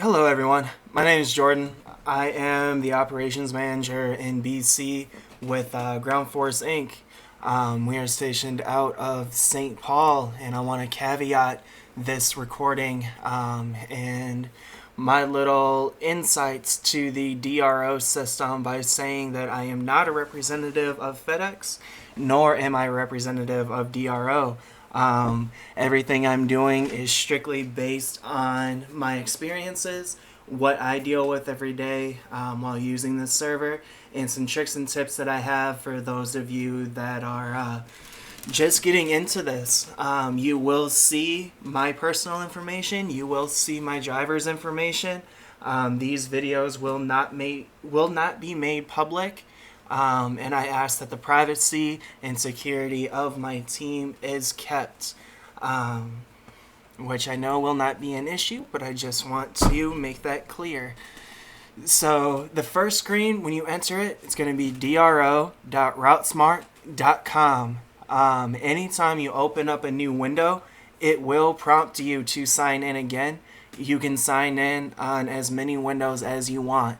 Hello everyone, my name is Jordan. I am the operations manager in BC with Ground Force Inc. We are stationed out of St. Paul, and I want to caveat this recording and my little insights to the DRO system by saying that I am not a representative of FedEx, nor am I a representative of DRO. Everything I'm doing is strictly based on my experiences, what I deal with every day while using this server, and some tricks and tips that I have for those of you that are just getting into this. You will see my personal information. You will see my driver's information. These videos will not be made public. And I ask that the privacy and security of my team is kept, which I know will not be an issue, but I just want to make that clear. So the first screen, when you enter it, it's going to be dro.routesmart.com. Anytime you open up a new window, it will prompt you to sign in again. You can sign in on as many windows as you want.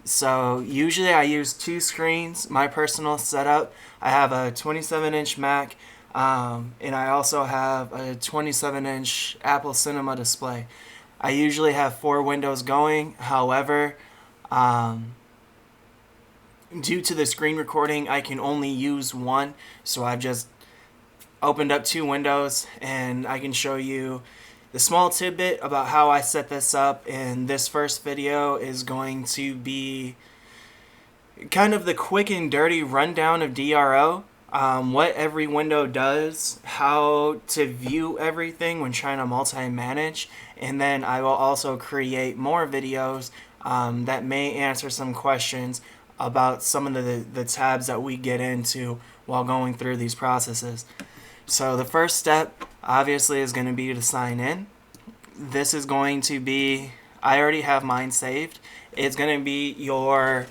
So usually I use two screens. My personal setup, I have a 27-inch Mac, and I also have a 27-inch Apple Cinema display. I usually have 4 windows going. However, due to the screen recording, I can only use one. So I've just opened up 2 windows, and I can show you the small tidbit about how I set this up. And this first video is going to be kind of the quick and dirty rundown of DRO, what every window does, how to view everything when trying to multi-manage, and then I will also create more videos that may answer some questions about some of the tabs that we get into while going through these processes. So the first step obviously is going to be to sign in. This is going to be, I already have mine saved. It's going to be your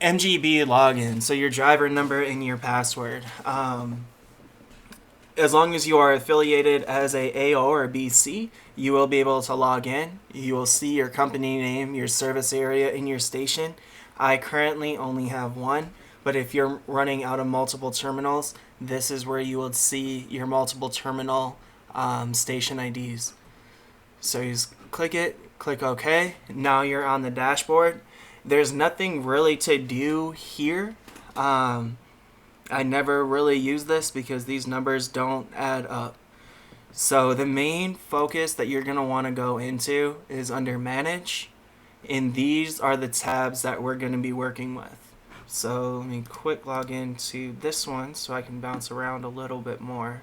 MGB login, so your driver number and your password. As long as you are affiliated as a AO or BC, you will be able to log in. You will see your company name, your service area, and your station. I currently only have one, but if you're running out of multiple terminals, this is where you will see your multiple terminal station IDs. So you just click it, click OK. Now you're on the dashboard. There's nothing really to do here. I never really use this because these numbers don't add up. So the main focus that you're going to want to go into is under Manage, and these are the tabs that we're going to be working with. So let me quick log into this one so I can bounce around a little bit more.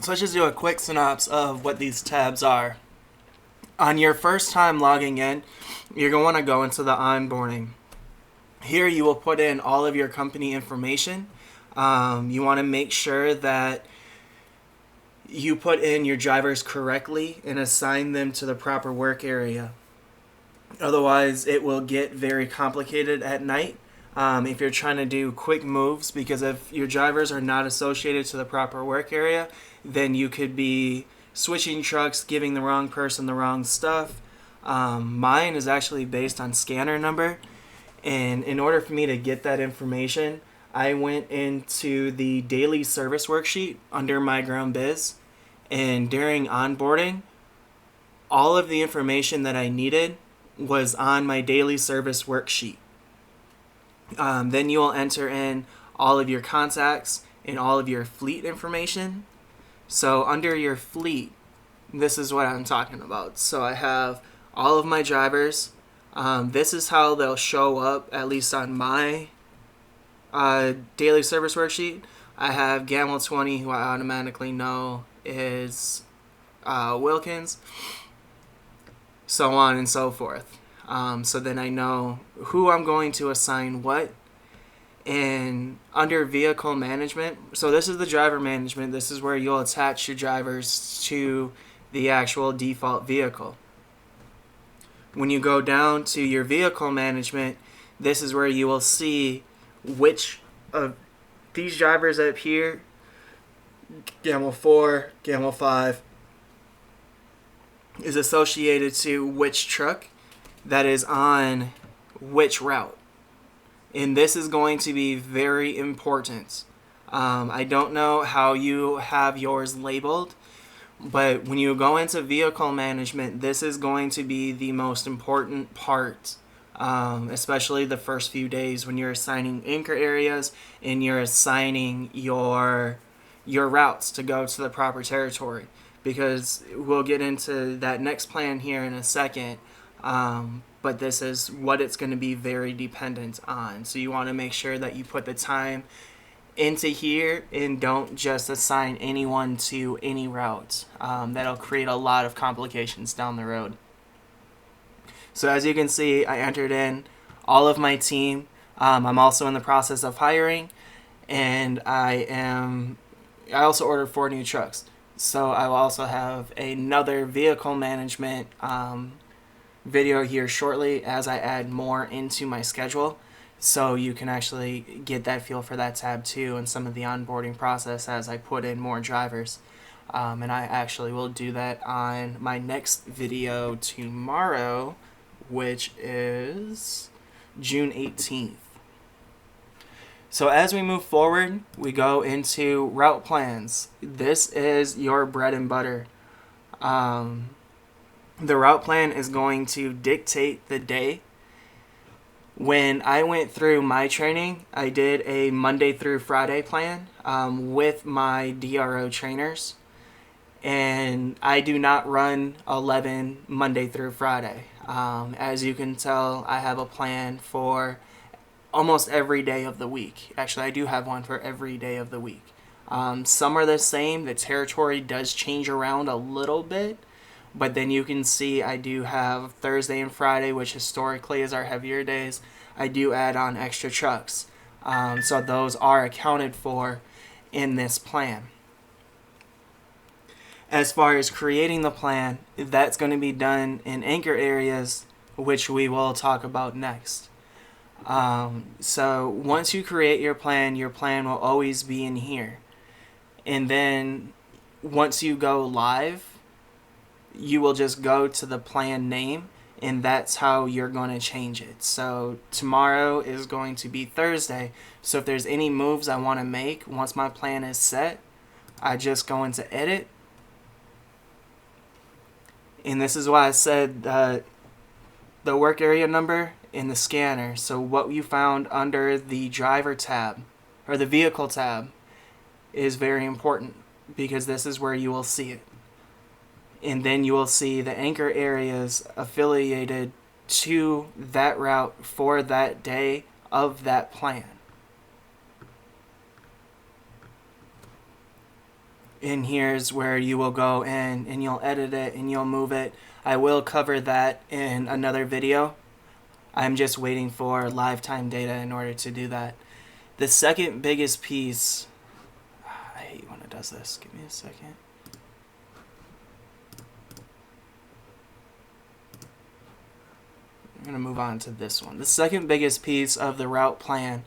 So let's just do a quick synopsis of what these tabs are. On your first time logging in, you're going to want to go into the onboarding. Here you will put in all of your company information. You want to make sure that you put in your drivers correctly and assign them to the proper work area. Otherwise, it will get very complicated at night if you're trying to do quick moves, because if your drivers are not associated to the proper work area, then you could be switching trucks, giving the wrong person the wrong stuff. Mine is actually based on scanner number, and in order for me to get that information, I went into the daily service worksheet under My Ground Biz, and during onboarding, all of the information that I needed was on my daily service worksheet. Then you will enter in all of your contacts and all of your fleet information. So under your fleet, this is what I'm talking about. So I have all of my drivers. This is how they'll show up, at least on my daily service worksheet. I have Gamble 20, who I automatically know is Wilkins, so on and so forth. So then I know who I'm going to assign what. And under vehicle management, so this is the driver management. This is where you'll attach your drivers to the actual default vehicle. When you go down to your vehicle management, this is where you will see which of these drivers up here, Gamma 4, Gamma 5, is associated to which truck that is on which route. And this is going to be very important. I don't know how you have yours labeled, but when you go into vehicle management, this is going to be the most important part, especially the first few days when you're assigning anchor areas and you're assigning your routes to go to the proper territory. Because we'll get into that next plan here in a second, but this is what it's going to be very dependent on. So you want to make sure that you put the time into here and don't just assign anyone to any route. That'll create a lot of complications down the road. So as you can see, I entered in all of my team. I'm also in the process of hiring, and I also ordered 4 new trucks. So I will also have another vehicle management video here shortly as I add more into my schedule, so you can actually get that feel for that tab too and some of the onboarding process as I put in more drivers. And I actually will do that on my next video tomorrow, which is June 18th. So as we move forward, we go into route plans. This is your bread and butter. The route plan is going to dictate the day. When I went through my training, I did a Monday through Friday plan with my DRO trainers. And I do not run 11 Monday through Friday. As you can tell, I have a plan for almost every day of the week. Actually, I do have one for every day of the week. Some are the same. The territory does change around a little bit, but then you can see I do have Thursday and Friday, which historically is our heavier days. I do add on extra trucks. So those are accounted for in this plan. As far as creating the plan, that's going to be done in anchor areas, which we will talk about next. So once you create your plan will always be in here. And then once you go live, you will just go to the plan name, and that's how you're going to change it. So tomorrow is going to be Thursday. So if there's any moves I want to make once my plan is set, I just go into edit. And this is why I said the work area number in the scanner. So what you found under the driver tab or the vehicle tab is very important, because this is where you will see it. And then you will see the anchor areas affiliated to that route for that day of that plan. And here's where you will go in and you'll edit it and you'll move it. I will cover that in another video. I'm just waiting for lifetime data in order to do that. The second biggest piece, I hate when it does this. Give me a second. I'm going to move on to this one. The second biggest piece of the route plan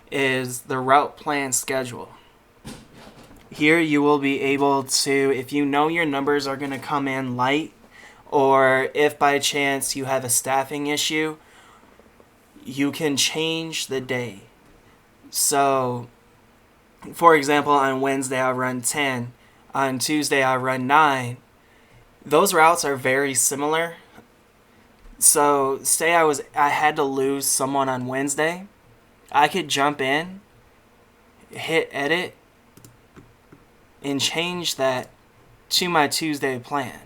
is the route plan schedule. Here you will be able to, if you know your numbers are going to come in light, or if by chance you have a staffing issue, you can change the day. So, for example, on Wednesday I'll run 10, on Tuesday I'll run 9. Those routes are very similar. So, say I had to lose someone on Wednesday, I could jump in, hit edit, and change that to my Tuesday plan.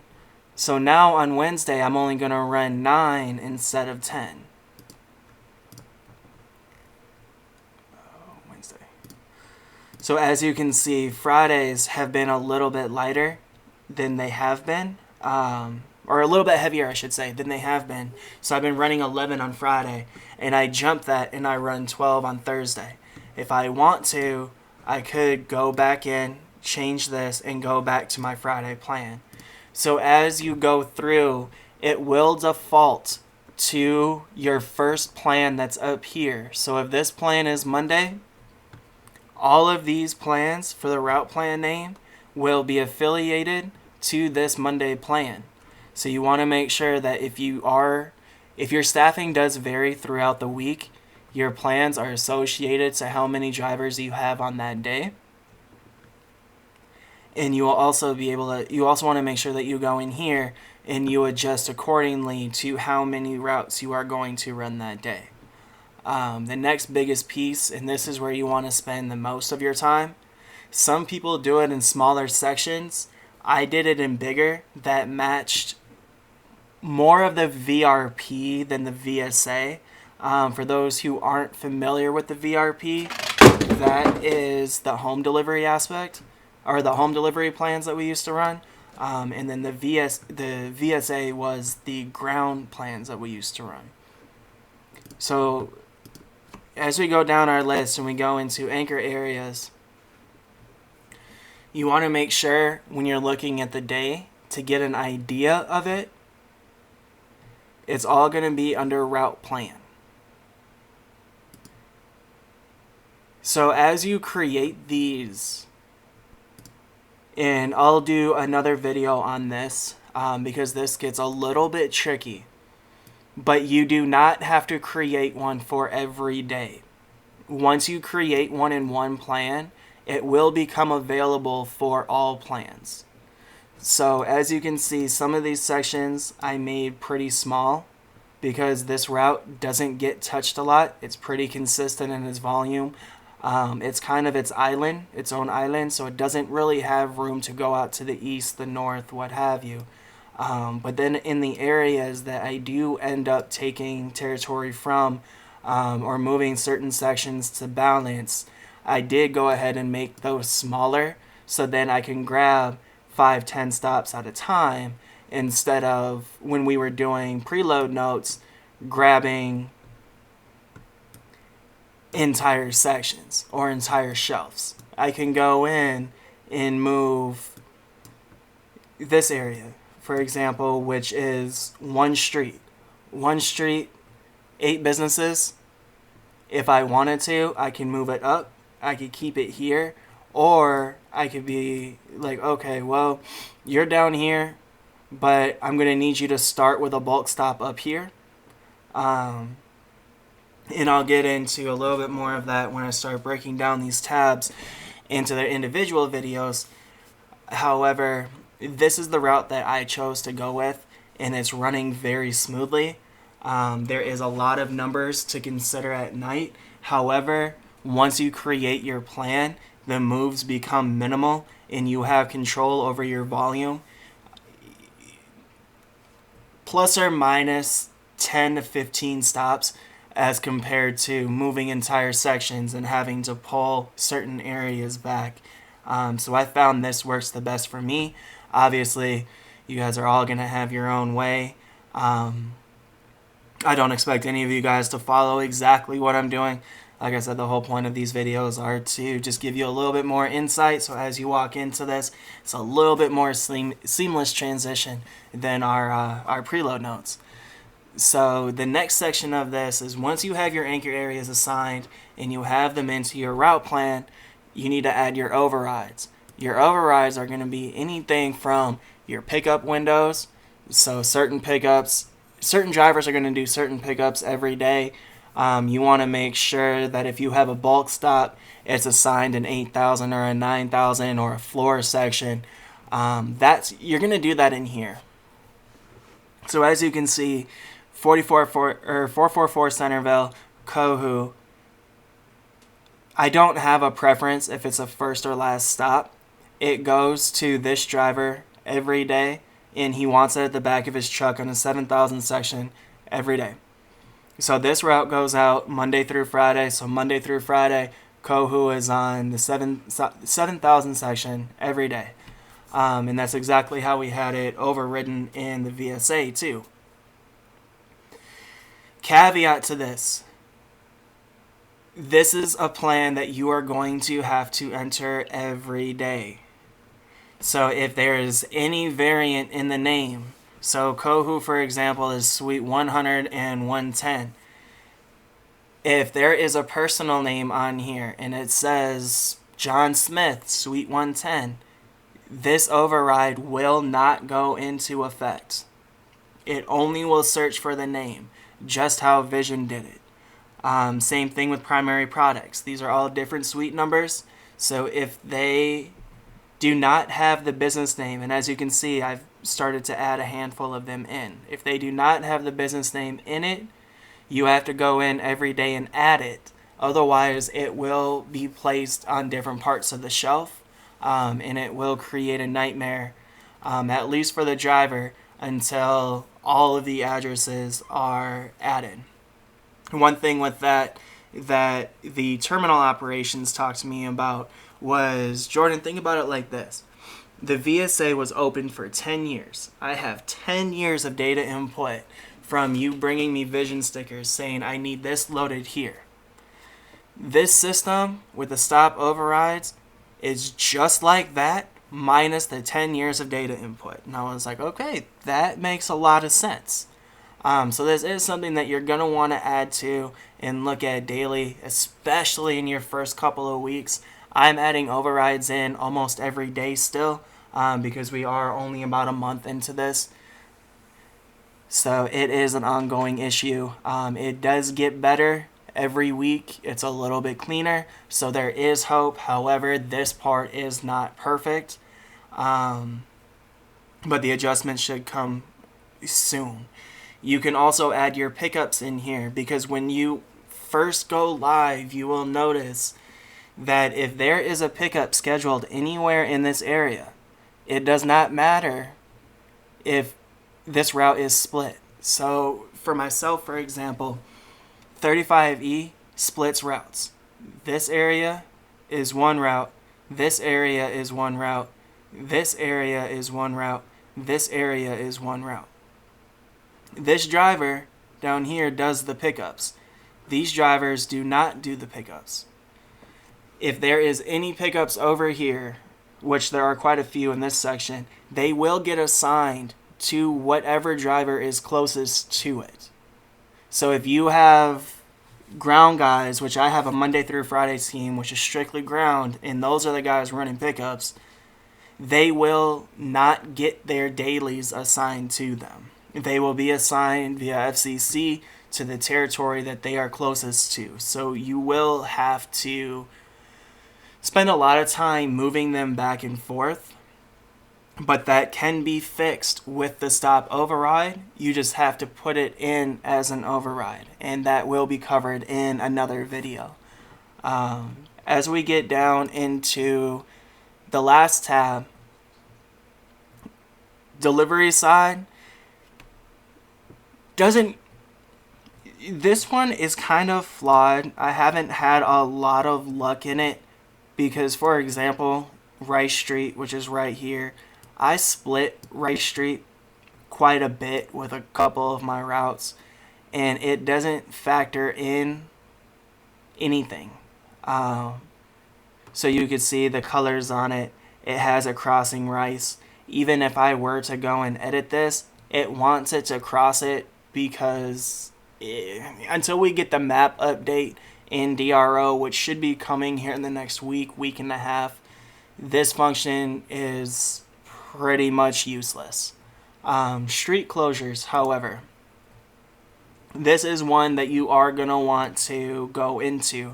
So now on Wednesday, I'm only going to run 9 instead of 10. Wednesday. So as you can see, Fridays have been a little bit lighter than they have been. Or a little bit heavier, I should say, than they have been. So I've been running 11 on Friday, and I jump that and I run 12 on Thursday. If I want to, I could go back in, change this, and go back to my Friday plan. So as you go through, it will default to your first plan that's up here. So if this plan is Monday, all of these plans for the route plan name will be affiliated to this Monday plan. So you want to make sure that if your staffing does vary throughout the week, your plans are associated to how many drivers you have on that day. And you will also you also want to make sure that you go in here and you adjust accordingly to how many routes you are going to run that day. The next biggest piece, and this is where you want to spend the most of your time. Some people do it in smaller sections. I did it in bigger that matched more of the VRP than the VSA. For those who aren't familiar with the VRP, that is the home delivery aspect, or the home delivery plans that we used to run. And then the VSA was the ground plans that we used to run. So as we go down our list and we go into anchor areas, you want to make sure when you're looking at the day to get an idea of it, it's all going to be under route plan. So as you create these, and I'll do another video on this because this gets a little bit tricky, but you do not have to create one for every day. Once you create one in one plan, it will become available for all plans. So as you can see, some of these sections I made pretty small because this route doesn't get touched a lot. It's pretty consistent in its volume. It's kind of its own island, so it doesn't really have room to go out to the east, the north, what have you. But then in the areas that I do end up taking territory from or moving certain sections to balance, I did go ahead and make those smaller so then I can grab 5-10 stops at a time instead of when we were doing preload notes grabbing entire sections or entire shelves. I can go in and move this area, for example, which is one street, 8 businesses. If I wanted to, I can move it up. I could keep it here, or I could be like, okay, well, you're down here, but I'm going to need you to start with a bulk stop up here. And I'll get into a little bit more of that when I start breaking down these tabs into their individual videos. However, this is the route that I chose to go with, and it's running very smoothly. There is a lot of numbers to consider at night. However, once you create your plan, the moves become minimal and you have control over your volume. Plus or minus 10 to 15 stops as compared to moving entire sections and having to pull certain areas back. So I found this works the best for me. Obviously, you guys are all going to have your own way. I don't expect any of you guys to follow exactly what I'm doing. Like I said, the whole point of these videos are to just give you a little bit more insight. So as you walk into this, it's a little bit more seamless transition than our preload notes. So the next section of this is once you have your anchor areas assigned and you have them into your route plan, you need to add your overrides. Your overrides are going to be anything from your pickup windows. So certain drivers are going to do certain pickups every day. You want to make sure that if you have a bulk stop, it's assigned an 8,000 or a 9,000 or a floor section. You're going to do that in here. So as you can see, 444 Centerville, Kohu. I don't have a preference if it's a first or last stop. It goes to this driver every day, and he wants it at the back of his truck on a 7,000 section every day. So this route goes out Monday through Friday. So Monday through Friday, Kohu is on the 7,000 section every day. And that's exactly how we had it overridden in the VSA too. Caveat to this. This is a plan that you are going to have to enter every day. So if there is any variant in the name So Kohu, for example, is suite 100 and 110. If there is a personal name on here and it says John Smith, suite 110, this override will not go into effect. It only will search for the name, just how Vision did it. Same thing with primary products. These are all different suite numbers. So if they do not have the business name, and as you can see, I've started to add a handful of them in. If they do not have the business name in it, you have to go in every day and add it. Otherwise, it will be placed on different parts of the shelf, and it will create a nightmare, at least for the driver, until all of the addresses are added. One thing with that the terminal operations talked to me about was, Jordan, think about it like this. The VSA was open for 10 years. I have 10 years of data input from you bringing me Vision stickers saying I need this loaded here. This system with the stop overrides is just like that, minus the 10 years of data input. And I was like, okay, that makes a lot of sense. So this is something that you're going to want to add to and look at daily, especially in your first couple of weeks. I'm adding overrides in almost every day still, because we are only about a month into this. So it is an ongoing issue. It does get better every week. It's a little bit cleaner, so there is hope. However, this part is not perfect, but the adjustments should come soon. You can also add your pickups in here, because when you first go live, you will notice that if there is a pickup scheduled anywhere in this area, it does not matter if this route is split. So for myself, for example, 35E splits routes. This area is one route. This area is one route. This area is one route. This area is one route. This driver down here does the pickups. These drivers do not do the pickups. If there is any pickups over here, which there are quite a few in this section, they will get assigned to whatever driver is closest to it. So if you have ground guys, which I have a Monday through Friday team, which is strictly ground, and those are the guys running pickups, they will not get their dailies assigned to them. They will be assigned via FCC to the territory that they are closest to. So you will have to spend a lot of time moving them back and forth, but that can be fixed with the stop override. You just have to put it in as an override, and that will be covered in another video. As we get down into the last tab, delivery side, this one is kind of flawed. I haven't had a lot of luck in it because, for example, Rice Street, which is right here, I split Rice Street quite a bit with a couple of my routes, and it doesn't factor in anything. So you could see the colors on it. It has a crossing Rice. Even if I were to go and edit this, it wants it to cross it because until we get the map update in DRO, which should be coming here in the next week and a half, this function is pretty much useless. Street closures, however, this is one that you are going to want to go into,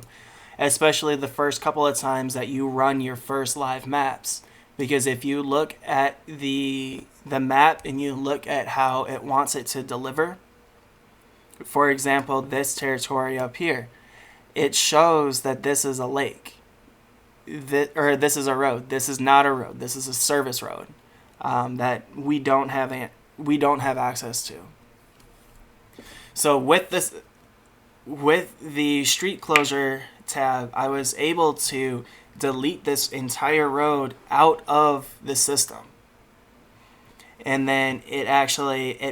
especially the first couple of times that you run your first live maps. Because if you look at the map and you look at how it wants it to deliver, for example, this territory up here, it shows that this is a lake. This is a road. This is not a road. This is a service road that we don't have access to. So with the street closure tab, I was able to delete this entire road out of the system. And then it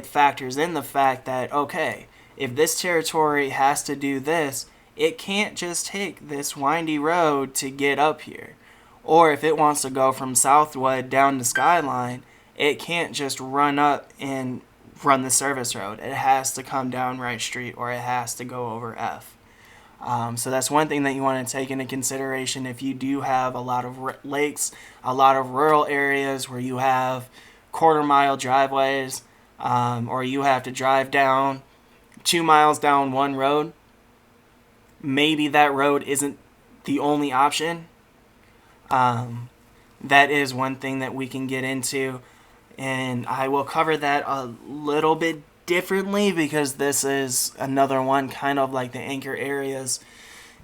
factors in the fact that, okay, if this territory has to do this, it can't just take this windy road to get up here. Or if it wants to go from Southwood down to Skyline, it can't just run up and run the service road. It has to come down Wright Street, or it has to go over F. So that's one thing that you want to take into consideration if you do have a lot of lakes, a lot of rural areas where you have quarter-mile driveways, or you have to drive down 2 miles down one road. Maybe that road isn't the only option. That is one thing that we can get into, and I will cover that a little bit differently because this is another one kind of like the anchor areas,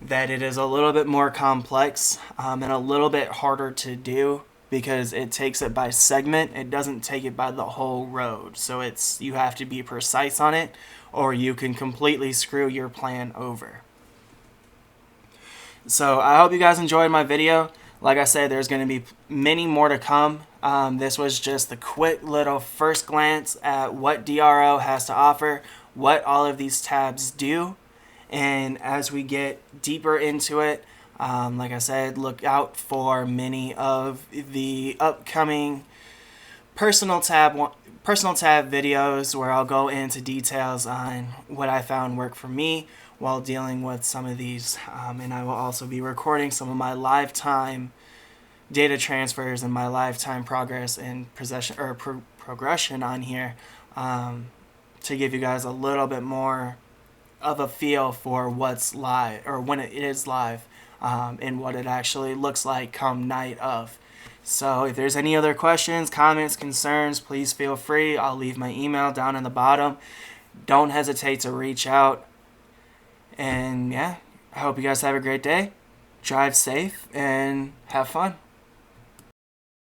that it is a little bit more complex and a little bit harder to do because it takes it by segment. It doesn't take it by the whole road, so you have to be precise on it or you can completely screw your plan over. So I hope you guys enjoyed my video. Like I said, there's going to be many more to come. This was just the quick little first glance at what DRO has to offer, what all of these tabs do. And as we get deeper into it, like I said, look out for many of the upcoming personal tab videos where I'll go into details on what I found work for me while dealing with some of these, and I will also be recording some of my lifetime data transfers and my lifetime progress and progression on here, to give you guys a little bit more of a feel for what's live, or when it is live, and what it actually looks like come night of. So if there's any other questions, comments, concerns, please feel free. I'll leave my email down in the bottom. Don't hesitate to reach out. And yeah, I hope you guys have a great day. Drive safe and have fun.